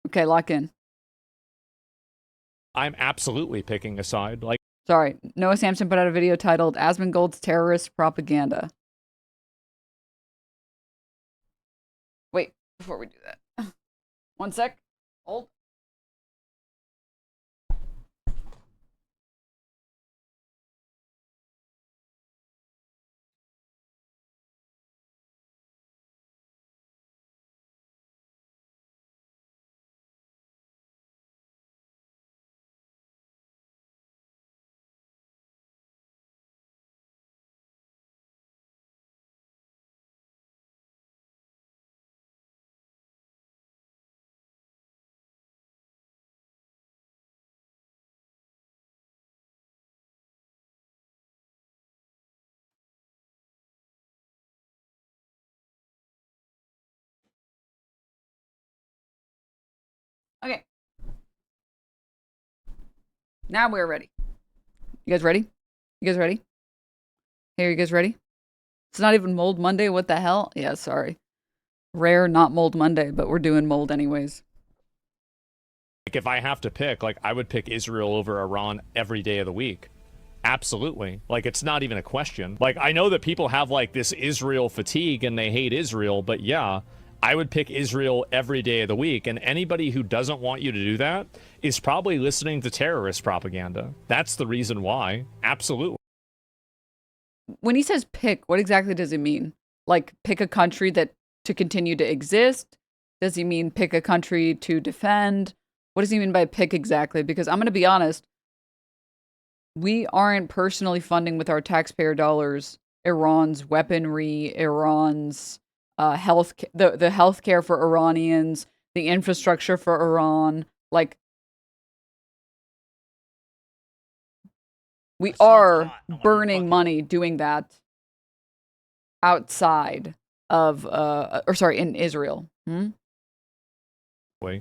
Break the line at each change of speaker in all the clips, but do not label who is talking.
Okay, lock in.
I'm absolutely picking a side. Like,
Sorry, Noah Samsen put out a video titled Asmongold's Terrorist Propaganda. Wait, before we do that. One sec. Hold. Okay. Now we're ready. You guys ready? You guys ready? Hey, are you guys ready? It's not even Mold Monday. What the hell? Yeah, sorry. Rare, not Mold Monday, but we're doing mold anyways.
if I have to pick, like, I would pick Israel over Iran every day of the week. Absolutely. Like, it's not even a question. Like, I know that people have, like, this Israel fatigue and they hate Israel, but yeah, I would pick Israel every day of the week. And anybody who doesn't want you to do that is probably listening to terrorist propaganda. That's the reason why. Absolutely.
When he says pick, what exactly does it mean? Like, pick a country that to continue to exist? Does he mean pick a country to defend? What does he mean by pick exactly? Because I'm going to be honest, we aren't personally funding with our taxpayer dollars Iran's weaponry, Iran's the healthcare for Iranians, the infrastructure for Iran. Like, we are burning money doing that outside of or sorry, in Israel.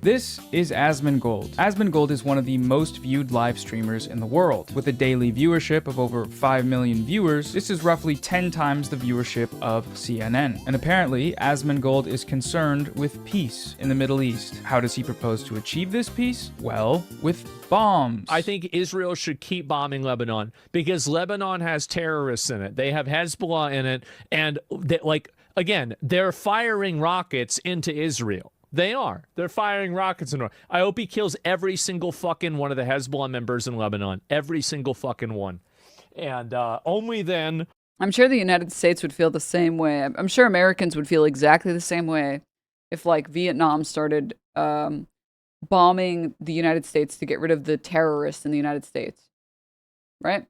This is Asmongold. Asmongold is one of the most viewed live streamers in the world. With a daily viewership of over 5 million viewers, this is roughly 10 times the viewership of CNN. And apparently, Asmongold is concerned with peace in the Middle East. How does he propose to achieve this peace? Well, with bombs.
I think Israel should keep bombing Lebanon because Lebanon has terrorists in it. They have Hezbollah in it. And they, like, again, they're firing rockets into Israel. They are. They're firing rockets. I hope he kills every single fucking one of the Hezbollah members in Lebanon. Every single fucking one. And only then...
I'm sure the United States would feel the same way. I'm sure Americans would feel exactly the same way if, like, Vietnam started bombing the United States to get rid of the terrorists in the United States. Right?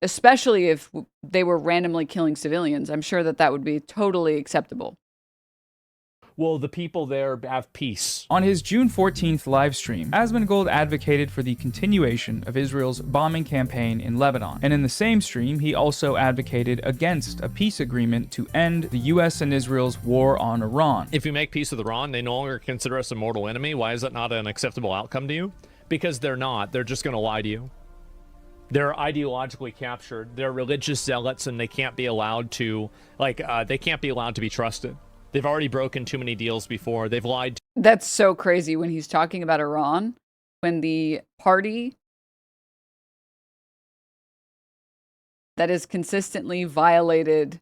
Especially if they were randomly killing civilians. I'm sure that that would be totally acceptable.
Will the people there have peace?
On his June 14th livestream, Asmongold advocated for the continuation of Israel's bombing campaign in Lebanon. And in the same stream, he also advocated against a peace agreement to end the US and Israel's war on Iran.
If you make peace with Iran, they no longer consider us a mortal enemy. Why is that not an acceptable outcome to you? Because they're not. They're just going to lie to you. They're ideologically captured. They're religious zealots, and they can't be allowed to, they can't be allowed to be trusted. They've already broken too many deals before. They've lied.
That's so crazy when he's talking about Iran, when the party that has consistently violated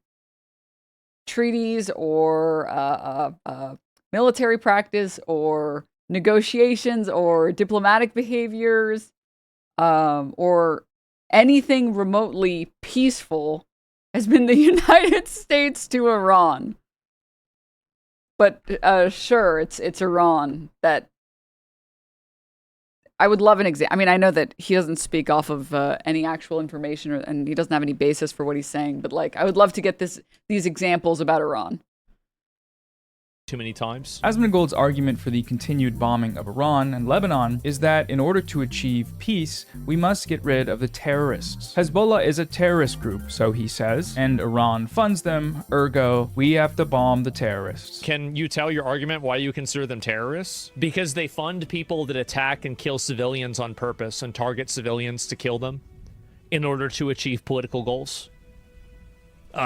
treaties or military practice or negotiations or diplomatic behaviors or anything remotely peaceful has been the United States to Iran. But sure, it's Iran that I would love an example. I mean, I know that he doesn't speak off of any actual information, and he doesn't have any basis for what he's saying. But like, I would love to get these examples about Iran.
Too many times.
Asmongold's argument for the continued bombing of Iran and Lebanon is that in order to achieve peace, we must get rid of the terrorists. Hezbollah is a terrorist group, so he says, and Iran funds them, ergo, we have to bomb the terrorists.
Can you tell your argument why you consider them terrorists? Because they fund people that attack and kill civilians on purpose and target civilians to kill them in order to achieve political goals.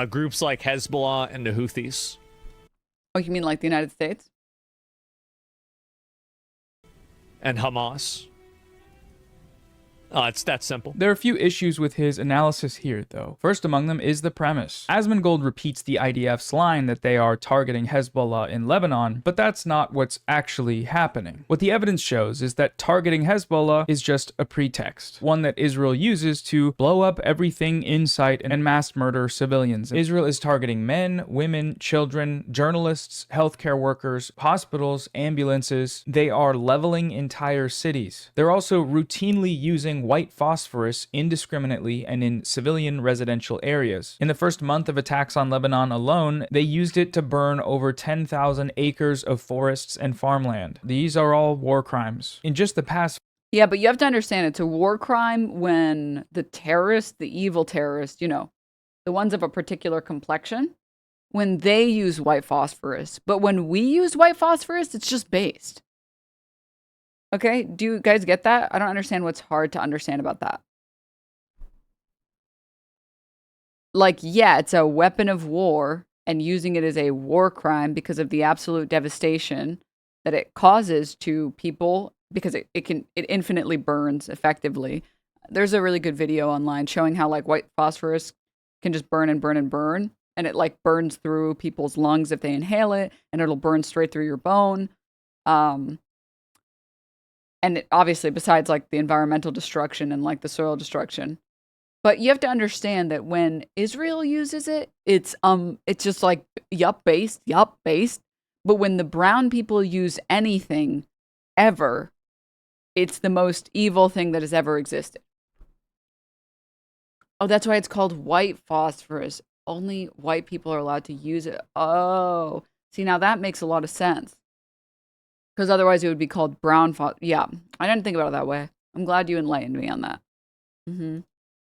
Groups like Hezbollah and the Houthis.
Oh, you mean like the United States?
and Hamas. It's that simple.
There are a few issues with his analysis here, though. First among them is the premise. Asmongold repeats the IDF's line that they are targeting Hezbollah in Lebanon, but that's not what's actually happening. What the evidence shows is that targeting Hezbollah is just a pretext, one that Israel uses to blow up everything in sight and mass murder civilians. Israel is targeting men, women, children, journalists, healthcare workers, hospitals, ambulances. They are leveling entire cities. They're also routinely using white phosphorus indiscriminately and in civilian residential areas. In the first month of attacks on Lebanon alone, they used it to burn over 10,000 acres of forests and farmland. These are all war crimes. In just the past...
Yeah, but you have to understand it's a war crime when the terrorists, the evil terrorists, you know, the ones of a particular complexion, when they use white phosphorus. But when we use white phosphorus, it's just based. Okay, do you guys get that? I don't understand what's hard to understand about that. Like, yeah, it's a weapon of war, and using it as a war crime because of the absolute devastation that it causes to people, because it infinitely burns effectively. There's a really good video online showing how like white phosphorus can just burn and burn and burn, and it like burns through people's lungs if they inhale it, and it'll burn straight through your bone. And it, obviously, besides like the environmental destruction and like the soil destruction, but you have to understand that when Israel uses it, it's just like based. But when the brown people use anything ever, it's the most evil thing that has ever existed. Oh, that's why it's called white phosphorus. Only white people are allowed to use it. Oh, see, now that makes a lot of sense. Because otherwise it would be called brown phosphorus. Yeah, I didn't think about it that way. I'm glad you enlightened me on that.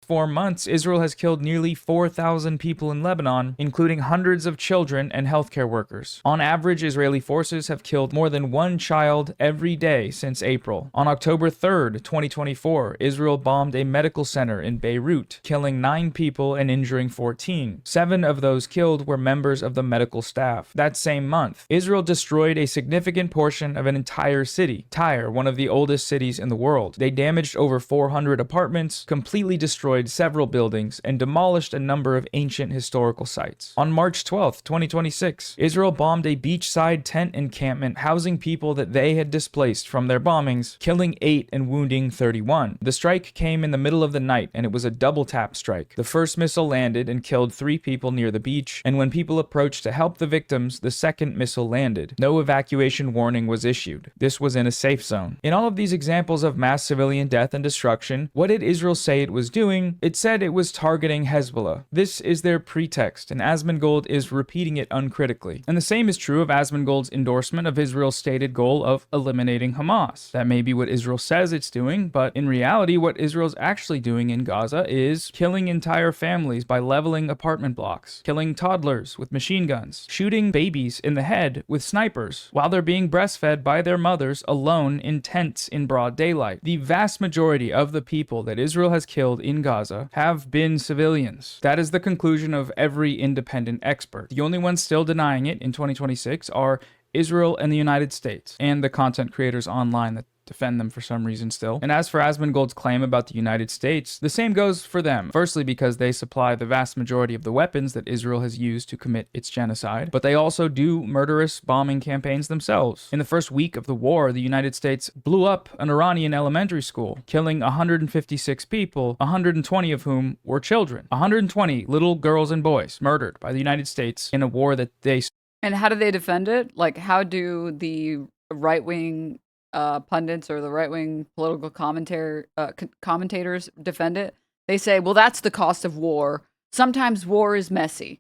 4 months, Israel has killed nearly 4,000 people in Lebanon, including hundreds of children and healthcare workers. On average, Israeli forces have killed more than one child every day since April. On October 3rd, 2024, Israel bombed a medical center in Beirut, killing 9 people and injuring 14. 7 of those killed were members of the medical staff. That same month, Israel destroyed a significant portion of an entire city, Tyre, one of the oldest cities in the world. They damaged over 400 apartments, completely destroyed several buildings, and demolished a number of ancient historical sites. On March 12, 2026, Israel bombed a beachside tent encampment housing people that they had displaced from their bombings, killing 8 and wounding 31. The strike came in the middle of the night, and it was a double tap strike. The first missile landed and killed 3 people near the beach, and when people approached to help the victims, the second missile landed. No evacuation warning was issued. This was in a safe zone. In all of these examples of mass civilian death and destruction, what did Israel say it was doing? It said it was targeting Hezbollah. This is their pretext, and Asmongold is repeating it uncritically. And the same is true of Asmongold's endorsement of Israel's stated goal of eliminating Hamas. That may be what Israel says it's doing, but in reality, what Israel's actually doing in Gaza is killing entire families by leveling apartment blocks, killing toddlers with machine guns, shooting babies in the head with snipers, while they're being breastfed by their mothers alone in tents in broad daylight. The vast majority of the people that Israel has killed in Gaza have been civilians. That is the conclusion of every independent expert. The only ones still denying it in 2026 are Israel and the United States, and the content creators online that defend them for some reason still. And as for Asmongold's claim about the United States, the same goes for them. Firstly, because they supply the vast majority of the weapons that Israel has used to commit its genocide, but they also do murderous bombing campaigns themselves. In the first week of the war, the United States blew up an Iranian elementary school, killing 156 people, 120 of whom were children. 120 little girls and boys murdered by the United States in a war that they...
And how do they defend it? Like, how do the right-wing pundits or the right-wing political commentators defend it? They say, well, that's the cost of war. Sometimes war is messy.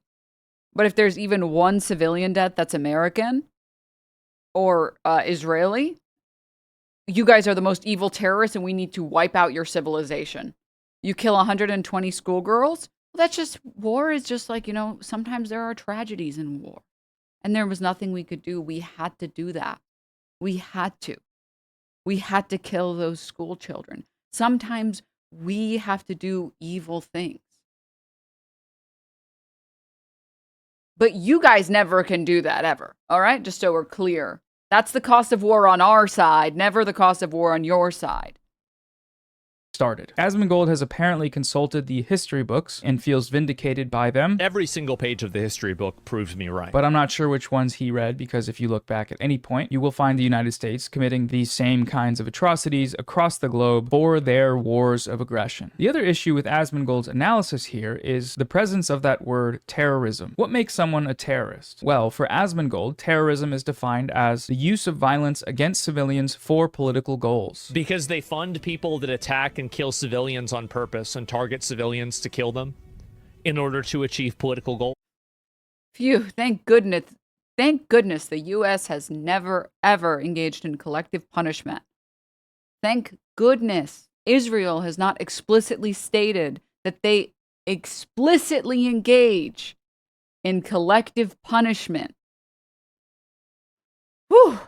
But if there's even one civilian death that's American or Israeli, you guys are the most evil terrorists and we need to wipe out your civilization. You kill 120 schoolgirls? Well, that's just, war is just like, you know, sometimes there are tragedies in war. And there was nothing we could do. We had to do that. We had to. We had to kill those school children. Sometimes we have to do evil things. But you guys never can do that ever. All right? Just so we're clear. That's the cost of war on our side, never the cost of war on your side.
Started. Asmongold has apparently consulted the history books and feels vindicated by them.
Every single page of the history book proves me right.
But I'm not sure which ones he read, because if you look back at any point, you will find the United States committing these same kinds of atrocities across the globe for their wars of aggression. The other issue with Asmongold's analysis here is the presence of that word terrorism. What makes someone a terrorist? Well, for Asmongold, terrorism is defined as the use of violence against civilians for political goals.
Because they fund people that attack and kill civilians on purpose and target civilians to kill them in order to achieve political goals.
Phew, thank goodness. Thank goodness the U.S. has never, ever engaged in collective punishment. Thank goodness Israel has not explicitly stated that they explicitly engage in collective punishment. Whew.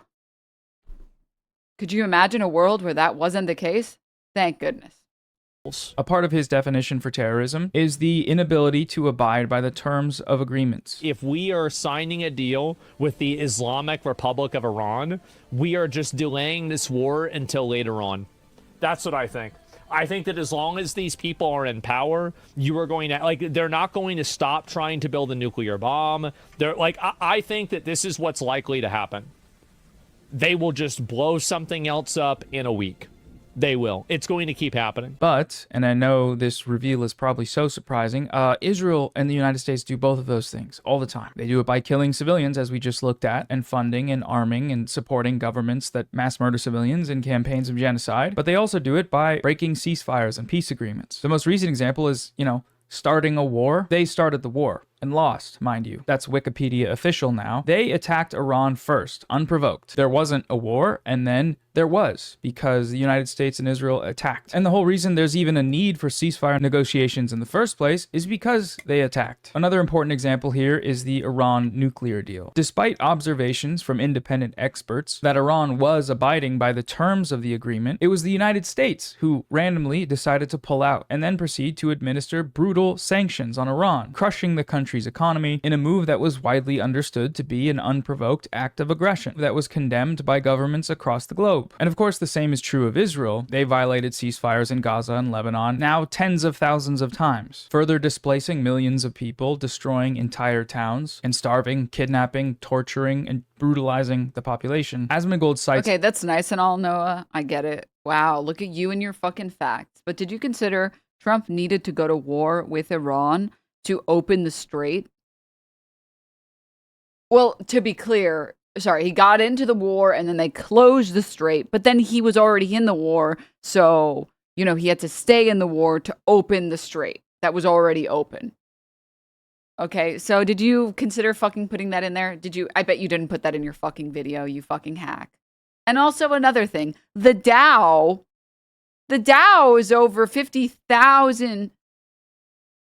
Could you imagine a world where that wasn't the case? Thank goodness.
A part of his definition for terrorism is the inability to abide by the terms of agreements.
If we are signing a deal with the Islamic Republic of Iran, we are just delaying this war until later on. That's what I think. I think that as long as these people are in power, you are going to, like, they're not going to stop trying to build a nuclear bomb. They're like, I think that this is what's likely to happen. They will just blow something else up in a week. They will. It's going to keep happening.
But, and I know this reveal is probably so surprising, Israel and the United States do both of those things all the time. They do it by killing civilians, as we just looked at, and funding and arming and supporting governments that mass murder civilians in campaigns of genocide. But they also do it by breaking ceasefires and peace agreements. The most recent example is, starting a war. They started the war. And lost, mind you. That's Wikipedia official now. They attacked Iran first, unprovoked. There wasn't a war, and then there was, because the United States and Israel attacked. And the whole reason there's even a need for ceasefire negotiations in the first place is because they attacked. Another important example here is the Iran nuclear deal. Despite observations from independent experts that Iran was abiding by the terms of the agreement, it was the United States who randomly decided to pull out and then proceed to administer brutal sanctions on Iran, crushing the country's economy in a move that was widely understood to be an unprovoked act of aggression that was condemned by governments across the globe. And of course, the same is true of Israel. They violated ceasefires in Gaza and Lebanon now tens of thousands of times, further displacing millions of people, destroying entire towns, and starving, kidnapping, torturing, and brutalizing the population. Asmongold cites—
Okay, that's nice and all, Noah. I get it. Wow, look at you and your fucking facts. But did you consider Trump needed to go to war with Iran to open the strait? Well, to be clear, he got into the war and then they closed the strait, but then he was already in the war, so, he had to stay in the war to open the strait that was already open. Okay, so did you consider fucking putting that in there? I bet you didn't put that in your fucking video, you fucking hack. And also another thing, the Dow is over 50,000.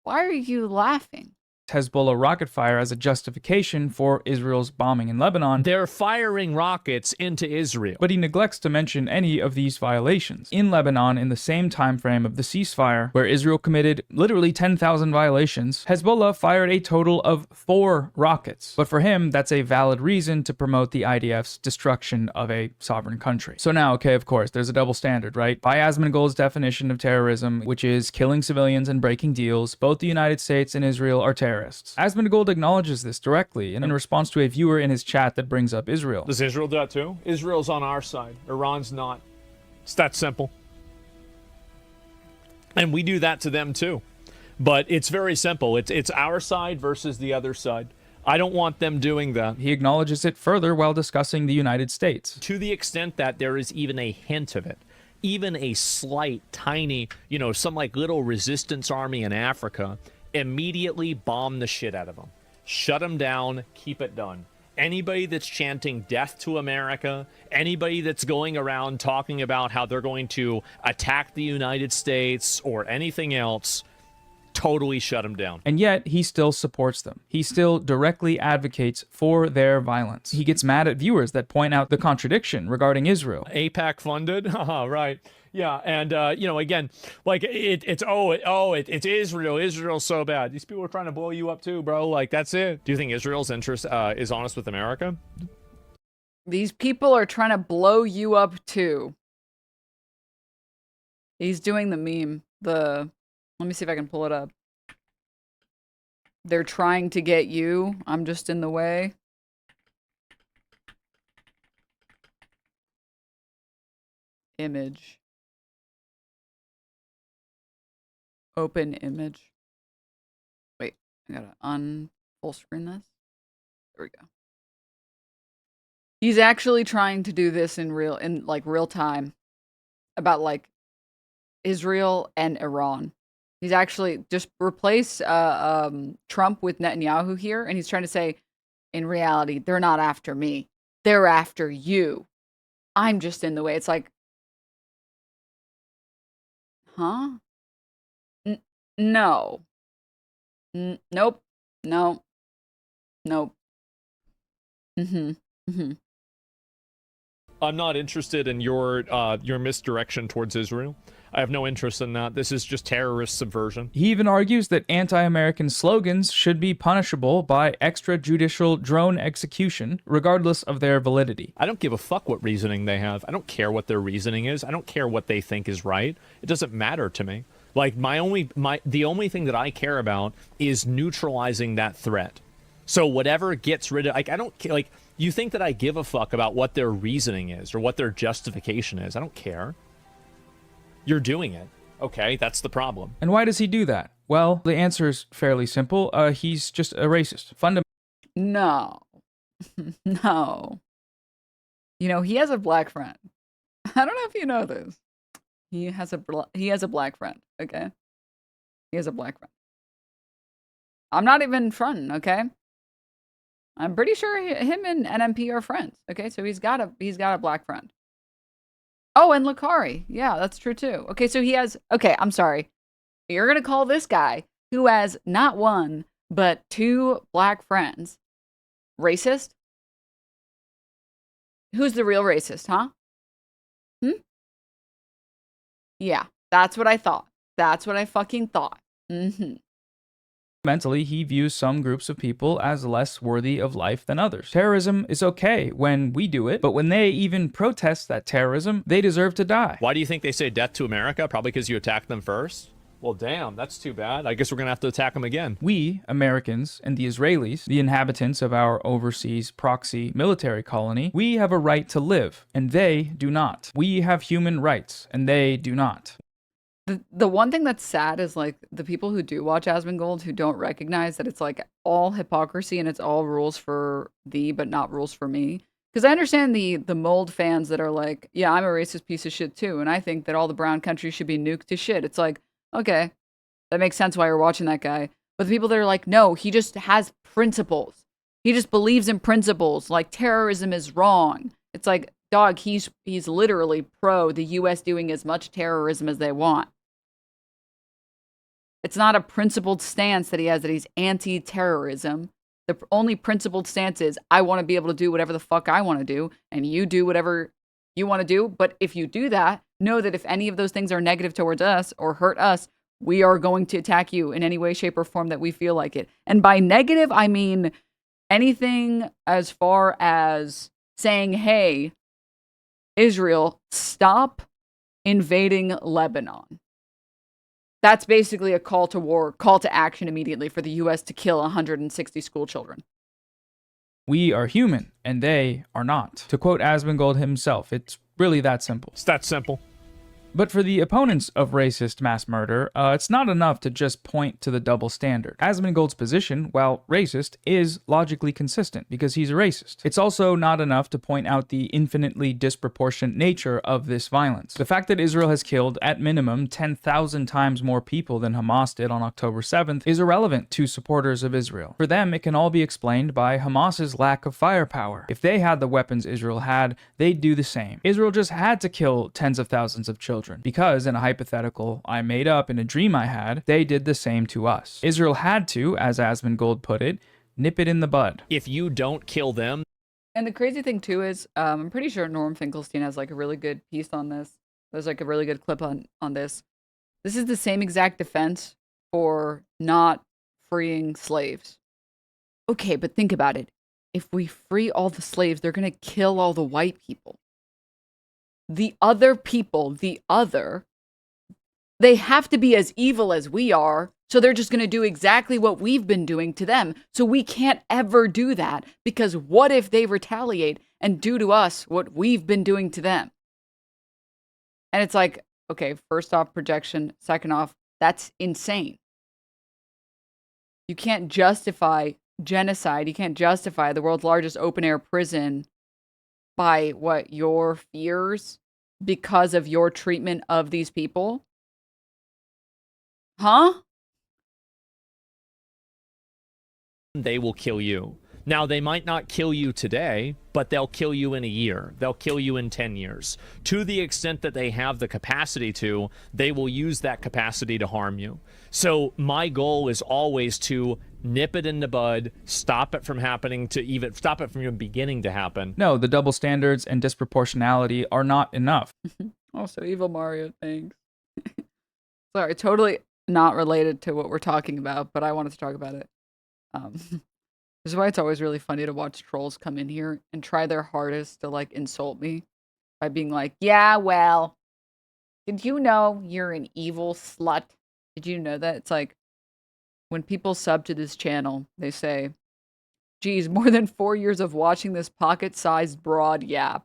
Why are you laughing?
Hezbollah rocket fire as a justification for Israel's bombing in Lebanon.
They're firing rockets into Israel.
But he neglects to mention any of these violations. In Lebanon, in the same time frame of the ceasefire, where Israel committed literally 10,000 violations, Hezbollah fired a total of 4 rockets. But for him, that's a valid reason to promote the IDF's destruction of a sovereign country. So now, okay, of course, there's a double standard, right? By Asmongold's definition of terrorism, which is killing civilians and breaking deals, both the United States and Israel are terrorists. Asmongold acknowledges this directly in response to a viewer in his chat that brings up Israel.
Does Israel do that too? Israel's on our side. Iran's not. It's that simple. And we do that to them too. But it's very simple. It's our side versus the other side. I don't want them doing that.
He acknowledges it further while discussing the United States.
To the extent that there is even a hint of it. Even a slight, tiny, some like little resistance army in Africa, immediately bomb the shit out of them. Shut them down, keep it done. Anybody that's chanting death to America, anybody that's going around talking about how they're going to attack the United States or anything else, totally shut them down.
And yet, he still supports them. He still directly advocates for their violence. He gets mad at viewers that point out the contradiction regarding Israel.
AIPAC funded? Haha, right. Yeah, and, again, like, it's Israel. Israel's so bad. These people are trying to blow you up too, bro. Like, that's it. Do you think Israel's interest is honest with America?
These people are trying to blow you up too. He's doing the meme. Let me see if I can pull it up. They're trying to get you. I'm just in the way. Image. Open image. Wait, I gotta full screen this. There we go. He's actually trying to do this in real time about like Israel and Iran. He's actually just replace Trump with Netanyahu here, and he's trying to say, in reality, they're not after me. They're after you. I'm just in the way. It's like, huh? No. Nope. No. Nope. Mm-hmm. Mm-hmm.
I'm not interested in your misdirection towards Israel. I have no interest in that. This is just terrorist subversion.
He even argues that anti-American slogans should be punishable by extrajudicial drone execution, regardless of their validity.
I don't give a fuck what reasoning they have. I don't care what their reasoning is. I don't care what they think is right. It doesn't matter to me. Like, the only thing that I care about is neutralizing that threat. So whatever gets rid of, like, I don't care, like, you think that I give a fuck about what their reasoning is or what their justification is. I don't care. You're doing it. Okay, that's the problem.
And why does he do that? Well, the answer is fairly simple. He's just a racist.
No. No. You know, he has a black friend. I don't know if you know this. He has a black friend, okay? He has a black friend. I'm not even fronting, okay? I'm pretty sure him and NMP are friends, okay? So he's got a black friend. Oh, and Lakari. Yeah, that's true too. Okay, so okay, I'm sorry. You're going to call this guy who has not one, but two black friends racist? Who's the real racist, huh? Yeah, that's what I thought. That's what I fucking thought.
Fundamentally, he views some groups of people as less worthy of life than others. Terrorism is okay when we do it, but when they even protest that terrorism, they deserve to die.
Why do you think they say death to America? Probably because you attacked them first? Well, damn, that's too bad. I guess we're going to have to attack them again.
We, Americans, and the Israelis, the inhabitants of our overseas proxy military colony, we have a right to live, and they do not. We have human rights, and they do not.
The one thing that's sad is like the people who do watch Asmongold who don't recognize that it's like all hypocrisy and it's all rules for thee, but not rules for me. Because I understand the mold fans that are like, yeah, I'm a racist piece of shit too, and I think that all the brown countries should be nuked to shit. It's like, okay, that makes sense why you're watching that guy. But the people that are like, no, he just has principles. He just believes in principles. Like terrorism is wrong. It's like, dog, he's literally pro the U.S. doing as much terrorism as they want. It's not a principled stance that he has that he's anti-terrorism. The only principled stance is I want to be able to do whatever the fuck I want to do, and you do whatever you want to do. But if you do that, know that if any of those things are negative towards us or hurt us, we are going to attack you in any way, shape, or form that we feel like it. And by negative, I mean anything as far as saying, hey, Israel, stop invading Lebanon. That's basically a call to war, call to action immediately for the U.S. to kill 160 school children.
We are human, and they are not. To quote Asmongold himself, it's really that simple.
It's that simple.
But for the opponents of racist mass murder, it's not enough to just point to the double standard. Asmongold's position, while racist, is logically consistent because he's a racist. It's also not enough to point out the infinitely disproportionate nature of this violence. The fact that Israel has killed, at minimum, 10,000 times more people than Hamas did on October 7th is irrelevant to supporters of Israel. For them, it can all be explained by Hamas's lack of firepower. If they had the weapons Israel had, they'd do the same. Israel just had to kill tens of thousands of children. Because, in a hypothetical I made up in a dream I had, they did the same to us. Israel had to, as Asmongold put it, nip it in the bud.
If you don't kill them.
And the crazy thing too is, I'm pretty sure Norm Finkelstein has like a really good piece on this. There's like a really good clip on this. This is the same exact defense for not freeing slaves. Okay, but think about it. if we free all the slaves, they're going to kill all the white people. The other people, they have to be as evil as we are. So they're just going to do exactly what we've been doing to them. So we can't ever do that, because what if they retaliate and do to us what we've been doing to them? And it's like, okay, first off, projection. Second off, that's insane. You can't justify genocide. You can't justify the world's largest open air prison by what, your fears because of your treatment of these people? Huh?
They will kill you. Now, they might not kill you today, but they'll kill you in a year. They'll kill you in 10 years. To the extent that they have the capacity to, they will use that capacity to harm you. So my goal is always to nip it in the bud, stop it from happening, to even stop it from even beginning to happen.
No, the double standards and disproportionality are not enough.
Also, Evil Mario, thanks. Sorry, totally not related to what we're talking about, but I wanted to talk about it. This is why it's always really funny to watch trolls come in here and try their hardest to, like, insult me by being like, yeah, well, did you know you're an evil slut? Did you know that? It's like, when people sub to this channel, they say, geez, more than 4 years of watching this pocket-sized broad yap.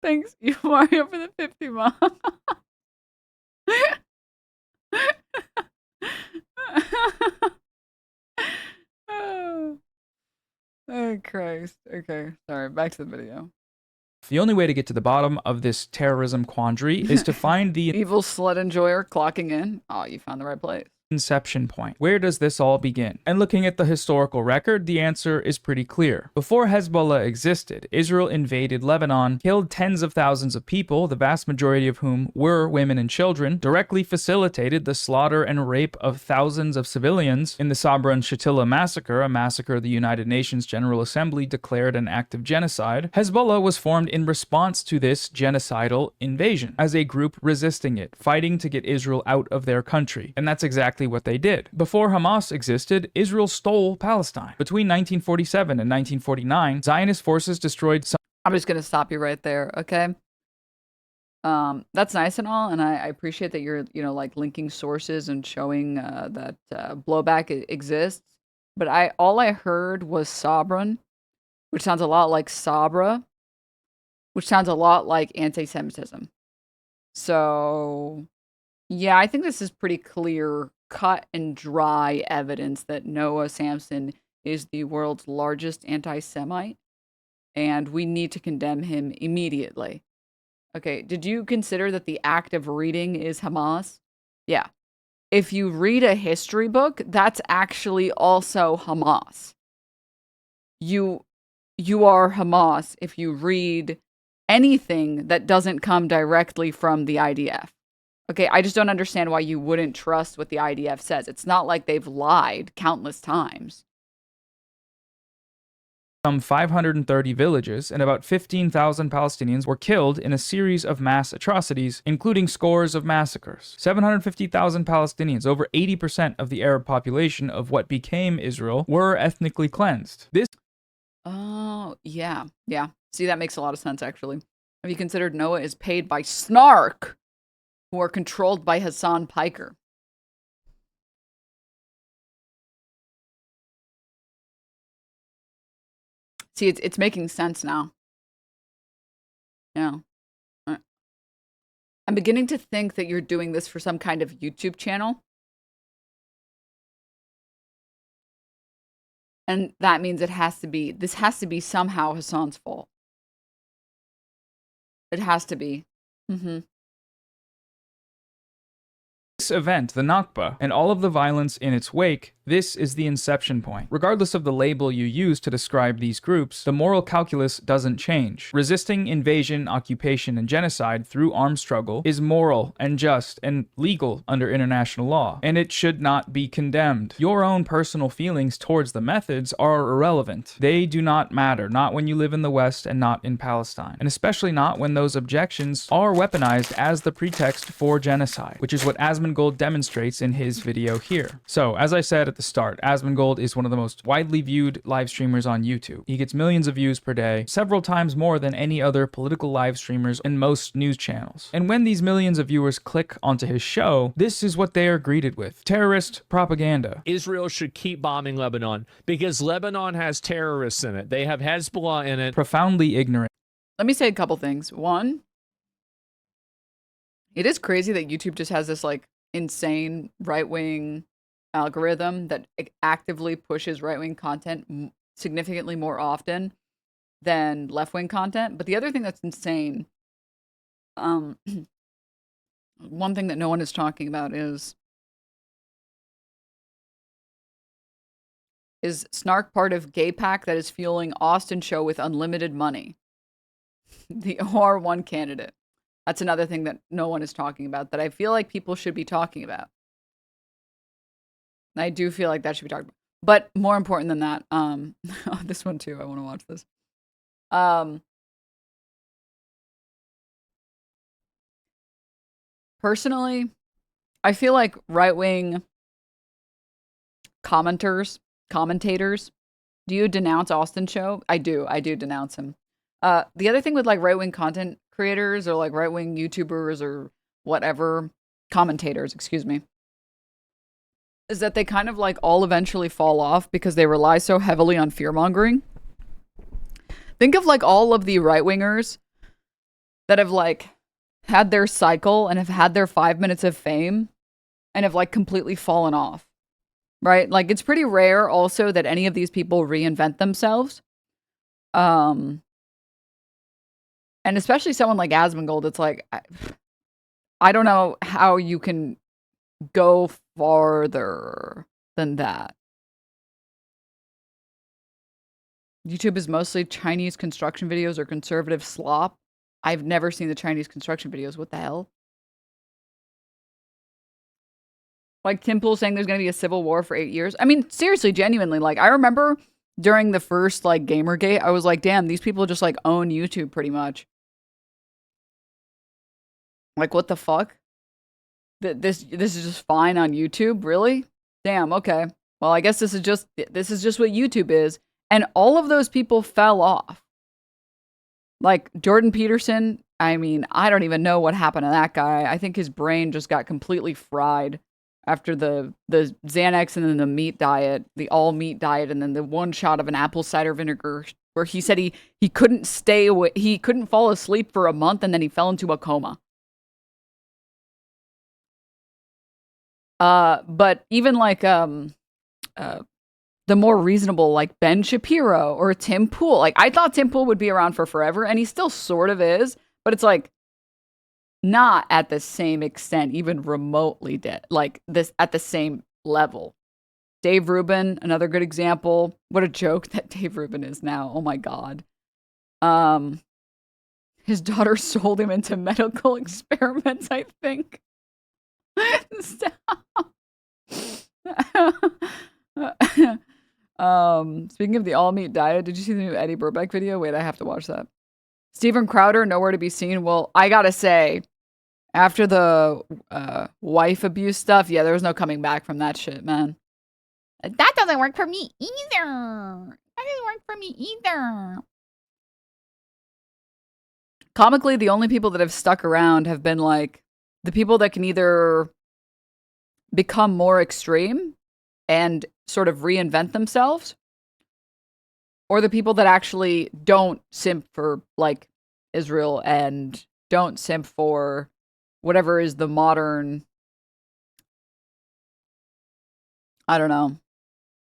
Thanks, you Mario, for the 50 mom. Oh, Christ. Okay, sorry, back to the video.
The only way to get to the bottom of this terrorism quandary is to find the
Evil slut enjoyer clocking in. Oh, you found the right place.
inception point. Where does this all begin? And looking at the historical record, the answer is pretty clear. Before Hezbollah existed, Israel invaded Lebanon, killed tens of thousands of people, the vast majority of whom were women and children, directly facilitated the slaughter and rape of thousands of civilians in the Sabra and Shatila massacre, a massacre the United Nations General Assembly declared an act of genocide. Hezbollah was formed in response to this genocidal invasion, as a group resisting it, fighting to get Israel out of their country. And that's exactly what they did. Before Hamas existed, Israel stole Palestine. Between 1947 and 1949, Zionist forces destroyed some.
I'm just going to stop you right there, okay? That's nice and all, and I appreciate that you're, like, linking sources and showing that blowback exists. But all I heard was Sabran, which sounds a lot like Sabra, which sounds a lot like anti-Semitism. So, yeah, I think this is pretty clear, cut and dry evidence that Noah Samsen is the world's largest anti-Semite, and we need to condemn him immediately. Okay, did you consider that the act of reading is Hamas? Yeah. If you read a history book, that's actually also Hamas. You are Hamas if you read anything that doesn't come directly from the IDF. Okay, I just don't understand why you wouldn't trust what the IDF says. It's not like they've lied countless times.
Some 530 villages and about 15,000 Palestinians were killed in a series of mass atrocities, including scores of massacres. 750,000 Palestinians, over 80% of the Arab population of what became Israel, were ethnically cleansed.
Oh, yeah. Yeah. See, that makes a lot of sense, actually. Have you considered Noah is paid by Snark, who are controlled by Hassan Piker? See, it's making sense now. Yeah. I'm beginning to think that you're doing this for some kind of YouTube channel. And that means this has to be somehow Hassan's fault. It has to be. Mm-hmm.
This event, the Nakba, and all of the violence in its wake, this is the inception point. Regardless of the label you use to describe these groups, the moral calculus doesn't change. Resisting invasion, occupation, and genocide through armed struggle is moral and just and legal under international law, and it should not be condemned. Your own personal feelings towards the methods are irrelevant. They do not matter, not when you live in the West and not in Palestine, and especially not when those objections are weaponized as the pretext for genocide, which is what Asmongold Asmongold demonstrates in his video here. So, as I said at the start, Asmongold is one of the most widely viewed live streamers on YouTube. He gets millions of views per day, several times more than any other political live streamers in most news channels. And when these millions of viewers click onto his show, this is what they are greeted with: terrorist propaganda.
Israel should keep bombing Lebanon because Lebanon has terrorists in it. They have Hezbollah in it.
Profoundly ignorant.
Let me say a couple things. One, it is crazy that YouTube just has this like insane right-wing algorithm that actively pushes right-wing content significantly more often than left-wing content. But the other thing that's insane, one thing that no one is talking about is Snark part of Gay Pack that is fueling Austin show with unlimited money? The OR1 candidate. That's another thing that no one is talking about that I feel like people should be talking about. I do feel like that should be talked about. But more important than that, this one too, I want to watch this. Personally, I feel like right-wing commentators, do you denounce Austin show? I do denounce him. The other thing with like right-wing content creators or like right-wing YouTubers or whatever, commentators, excuse me, is that they kind of like all eventually fall off because they rely so heavily on fear-mongering. Think of like all of the right-wingers that have like had their cycle and have had their 5 minutes of fame and have like completely fallen off, right? Like it's pretty rare also that any of these people reinvent themselves. And especially someone like Asmongold, it's like, I don't know how you can go farther than that. YouTube is mostly Chinese construction videos or conservative slop. I've never seen the Chinese construction videos. What the hell? Like Tim Pool saying there's going to be a civil war for 8 years. I mean, seriously, genuinely, like I remember during the first like Gamergate, I was like, damn, these people just like own YouTube pretty much. Like, what the fuck? This is just fine on YouTube, really? Damn, okay. Well, I guess this is just what YouTube is. And all of those people fell off. Like Jordan Peterson, I mean, I don't even know what happened to that guy. I think his brain just got completely fried after the Xanax and then the meat diet, the all meat diet, and then the one shot of an apple cider vinegar where he said he couldn't stay away, he couldn't fall asleep for a month and then he fell into a coma. But even like the more reasonable like Ben Shapiro or Tim Pool, like I thought Tim Pool would be around for forever, and he still sort of is, but it's like not at the same extent, even remotely like this at the same level. Dave Rubin, another good example. What a joke that Dave Rubin is now. Oh my god. His daughter sold him into medical experiments, I think. Speaking of the all meat diet, did you see the new Eddie Burbeck video? Wait, I have to watch that. Steven Crowder, nowhere to be seen. Well, I gotta say, after the wife abuse stuff, yeah, there was no coming back from that shit, man. That doesn't work for me either. That doesn't work for me either. Comically, the only people that have stuck around have been like the people that can either become more extreme and sort of reinvent themselves, or the people that actually don't simp for like Israel and don't simp for whatever is the modern, I don't know,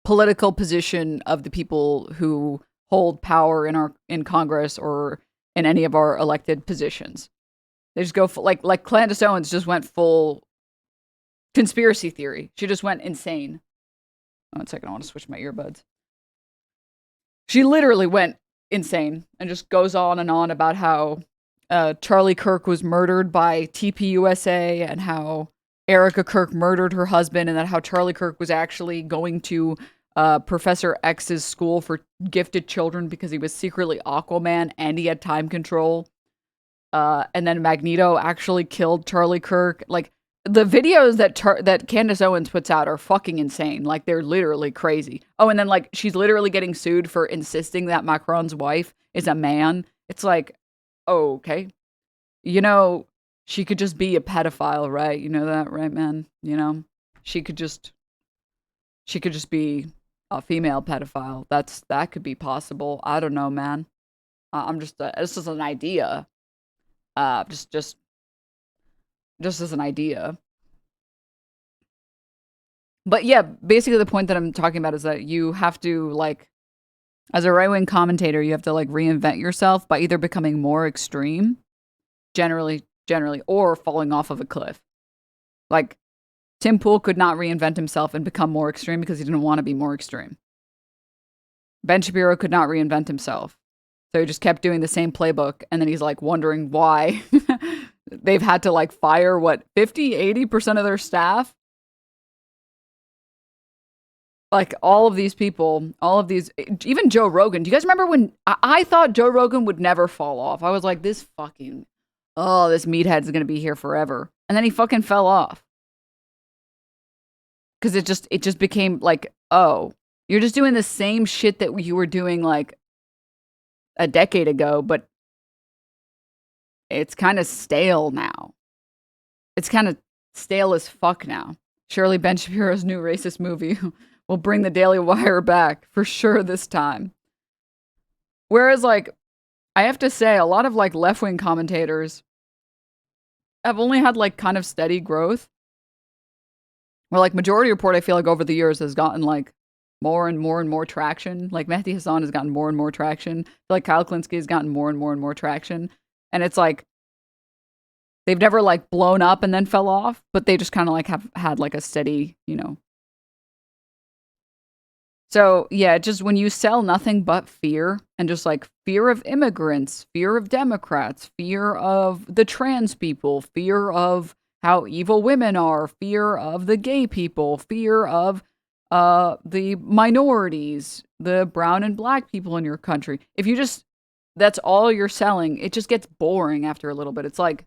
political position of the people who hold power in Congress or in any of our elected positions. They just go like Candace Owens just went full conspiracy theory. She just went insane. 1 second, I want to switch my earbuds. She literally went insane and just goes on and on about how Charlie Kirk was murdered by TPUSA and how Erica Kirk murdered her husband and that how Charlie Kirk was actually going to Professor X's school for gifted children because he was secretly Aquaman and he had time control. And then Magneto actually killed Charlie Kirk. Like, the videos that Candace Owens puts out are fucking insane. Like, they're literally crazy. Oh, and then like she's literally getting sued for insisting that Macron's wife is a man. It's like, oh, okay. You know, she could just be a pedophile, right? You know that, right, man? You know, she could just be a female pedophile. That could be possible. I don't know, man. I'm just this is an idea. Just as an idea. But yeah, basically the point that I'm talking about is that you have to, like, as a right-wing commentator, you have to like reinvent yourself by either becoming more extreme, generally, or falling off of a cliff. Like, Tim Pool could not reinvent himself and become more extreme because he didn't want to be more extreme. Ben Shapiro could not reinvent himself. So he just kept doing the same playbook, and then he's like wondering why they've had to like fire, what, 50-80% of their staff? Like, all of these people, even Joe Rogan. Do you guys remember when I thought Joe Rogan would never fall off? I was like, this meathead's going to be here forever. And then he fucking fell off. Because it just became like, oh, you're just doing the same shit that you were doing like a decade ago, but it's kind of stale now. It's kind of stale as fuck now. Surely Ben Shapiro's new racist movie will bring the Daily Wire back for sure this time. Whereas, like, I have to say, a lot of like left-wing commentators have only had like kind of steady growth. Where like Majority Report, I feel like over the years has gotten like more and more and more traction. Like Mehdi Hassan has gotten more and more traction. I feel like Kyle Klinsky has gotten more and more and more traction. And it's like, they've never like blown up and then fell off, but they just kind of like have had like a steady, you know. So yeah, just when you sell nothing but fear, and just like fear of immigrants, fear of Democrats, fear of the trans people, fear of how evil women are, fear of the gay people, fear of the minorities, the brown and black people in your country. If you just, that's all you're selling, it just gets boring after a little bit. It's like,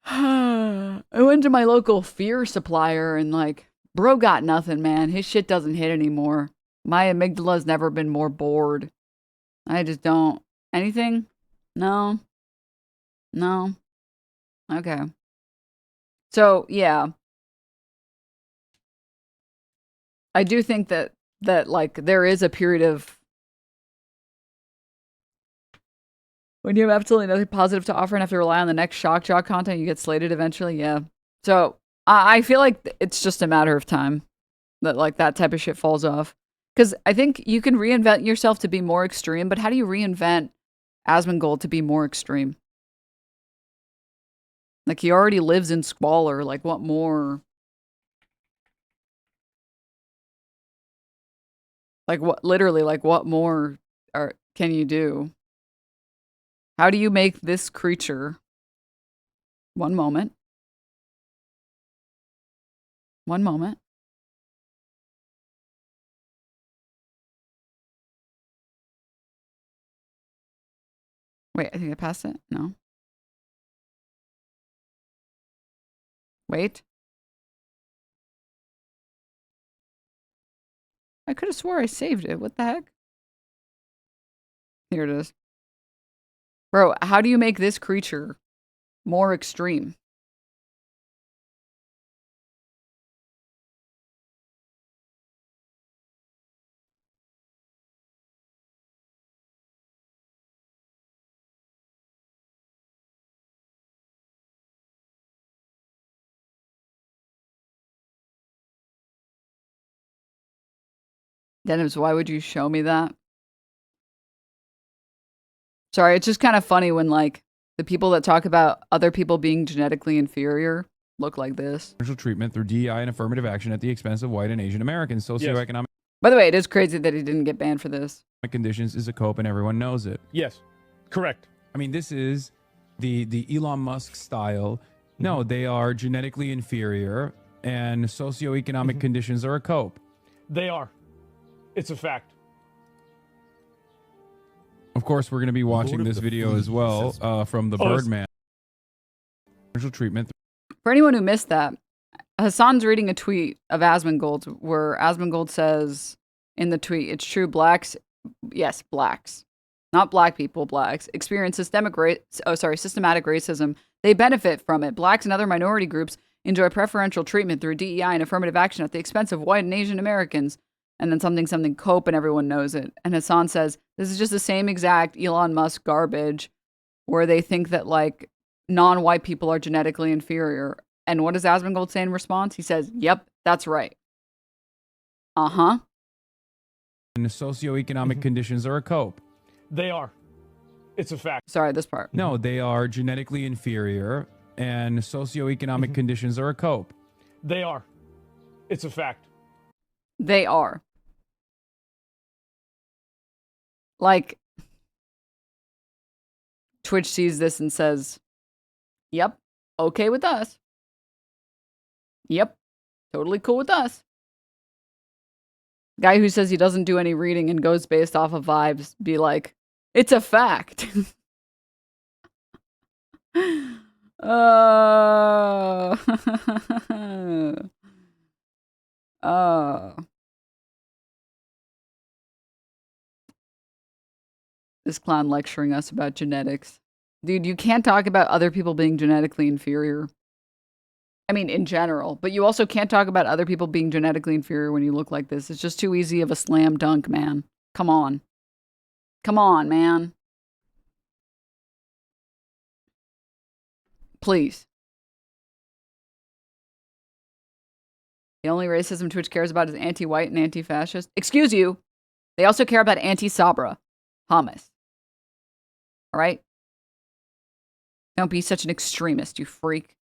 I went to my local fear supplier and like, bro got nothing, man. His shit doesn't hit anymore. My amygdala's never been more bored. I just don't. Anything? No. Okay. So, yeah. I do think that like there is a period of when you have absolutely nothing positive to offer and have to rely on the next shock jock content, you get slated eventually. Yeah. So I feel like it's just a matter of time that like that type of shit falls off. Because I think you can reinvent yourself to be more extreme, but how do you reinvent Asmongold to be more extreme? Like, he already lives in squalor. Like, what more? Like, what, literally, like, what more can you do? How do you make this creature? One moment. Wait, I think I passed it. No. Wait. I could have swore I saved it. What the heck? Here it is. Bro, how do you make this creature more extreme? Denims, why would you show me that? Sorry, it's just kind of funny when, like, the people that talk about other people being genetically inferior look like this.
Treatment through DEI and affirmative action at the expense of white and Asian Americans. Socioeconomic
By the way, it is crazy that he didn't get banned for this.
conditions is a cope, and everyone knows it.
Yes, correct.
I mean, this is the Elon Musk style. No, they are genetically inferior, and socioeconomic conditions are a cope.
They are. It's a fact.
Of course, we're going to be watching this video as well from the Birdman. Treatment.
For anyone who missed that, Hassan's reading a tweet of Asmongold where Asmongold says in the tweet, it's true, blacks, yes, blacks, not black people, blacks, experience systematic racism. They benefit from it. Blacks and other minority groups enjoy preferential treatment through DEI and affirmative action at the expense of white and Asian Americans. And then something cope, and everyone knows it. And Hassan says, this is just the same exact Elon Musk garbage where they think that, like, non-white people are genetically inferior. And what does Asmongold say in response? He says, yep, that's right. Uh-huh.
And the socioeconomic conditions are a cope.
They are. It's a fact.
Sorry, this part.
No, they are genetically inferior, and socioeconomic conditions are a cope.
They are. It's a fact.
They are. Like, Twitch sees this and says, yep, okay with us. Yep, totally cool with us. Guy who says he doesn't do any reading and goes based off of vibes, be like, it's a fact. This clown lecturing us about genetics. Dude, you can't talk about other people being genetically inferior. I mean, in general. But you also can't talk about other people being genetically inferior when you look like this. It's just too easy of a slam dunk, man. Come on. Come on, man. Please. The only racism Twitch cares about is anti-white and anti-fascist. Excuse you. They also care about anti-Sabra hummus. All right? Don't be such an extremist, you freak.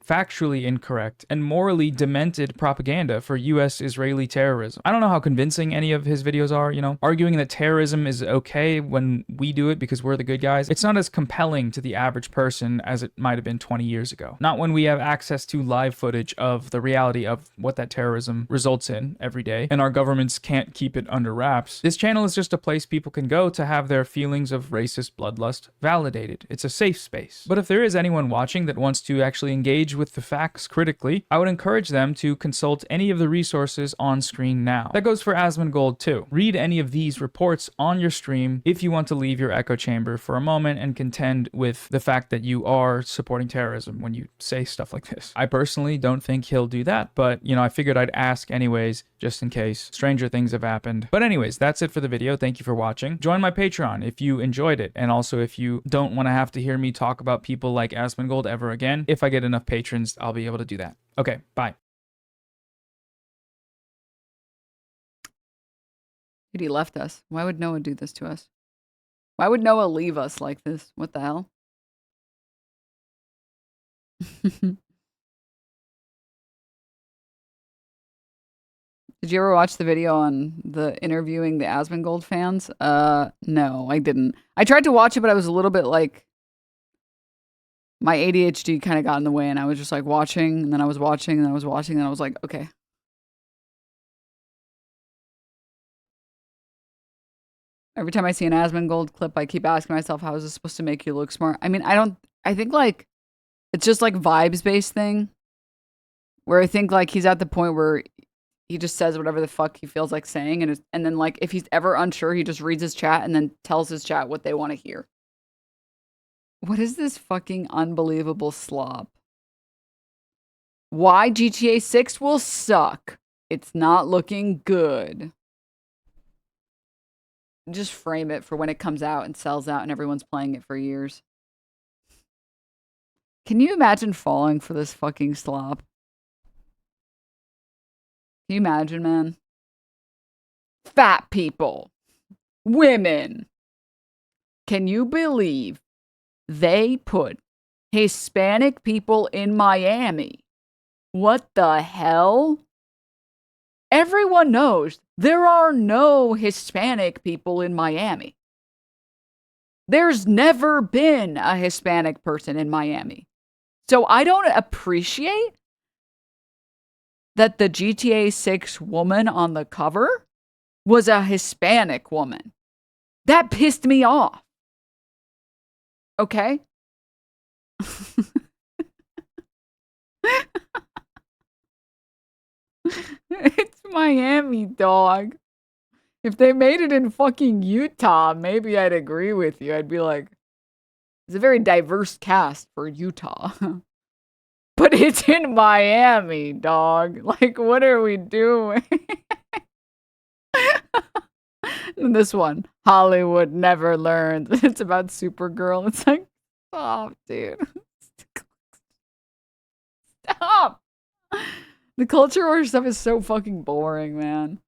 Factually incorrect and morally demented propaganda for US-Israeli terrorism. I don't know how convincing any of his videos are, you know, arguing that terrorism is okay when we do it because we're the good guys. It's not as compelling to the average person as it might have been 20 years ago. Not when we have access to live footage of the reality of what that terrorism results in every day, and our governments can't keep it under wraps. This channel is just a place people can go to have their feelings of racist bloodlust validated. It's a safe space. But if there is anyone watching that wants to actually engage with the facts critically, I would encourage them to consult any of the resources on screen now. That goes for Asmongold too. Read any of these reports on your stream if you want to leave your echo chamber for a moment and contend with the fact that you are supporting terrorism when you say stuff like this. I personally don't think he'll do that, but you know, I figured I'd ask anyways, just in case. Stranger things have happened. But anyways, that's it for the video. Thank you for watching. Join my Patreon if you enjoyed it, and also if you don't want to have to hear me talk about people like Asmongold ever again. If I get enough patrons, I'll be able to do that. Okay, bye.
Dude, he left us. Why would Noah do this to us? Why would Noah leave us like this? What the hell? Did you ever watch the video on the interviewing the Asmongold fans? No, I didn't. I tried to watch it, but I was a little bit like, my ADHD kind of got in the way, and I was just like watching, and then I was watching, and then I was watching, and I was like, okay. Every time I see an Asmongold clip, I keep asking myself, how is this supposed to make you look smart? I mean, I think like, it's just like vibes-based thing, where I think like he's at the point where he just says whatever the fuck he feels like saying, and then like if he's ever unsure, he just reads his chat and then tells his chat what they want to hear. What is this fucking unbelievable slop? Why GTA 6 will suck. It's not looking good. Just frame it for when it comes out and sells out and everyone's playing it for years. Can you imagine falling for this fucking slop? Can you imagine, man? Fat people. Women. Can you believe they put Hispanic people in Miami? What the hell? Everyone knows there are no Hispanic people in Miami. There's never been a Hispanic person in Miami. So I don't appreciate that the GTA 6 woman on the cover was a Hispanic woman. That pissed me off. Okay? It's Miami, dog. If they made it in fucking Utah, maybe I'd agree with you. I'd be like, it's a very diverse cast for Utah. But it's in Miami, dog. Like, what are we doing? And this one, Hollywood never learns. It's about Supergirl. It's like, stop, dude. Stop. The culture war stuff is so fucking boring, man.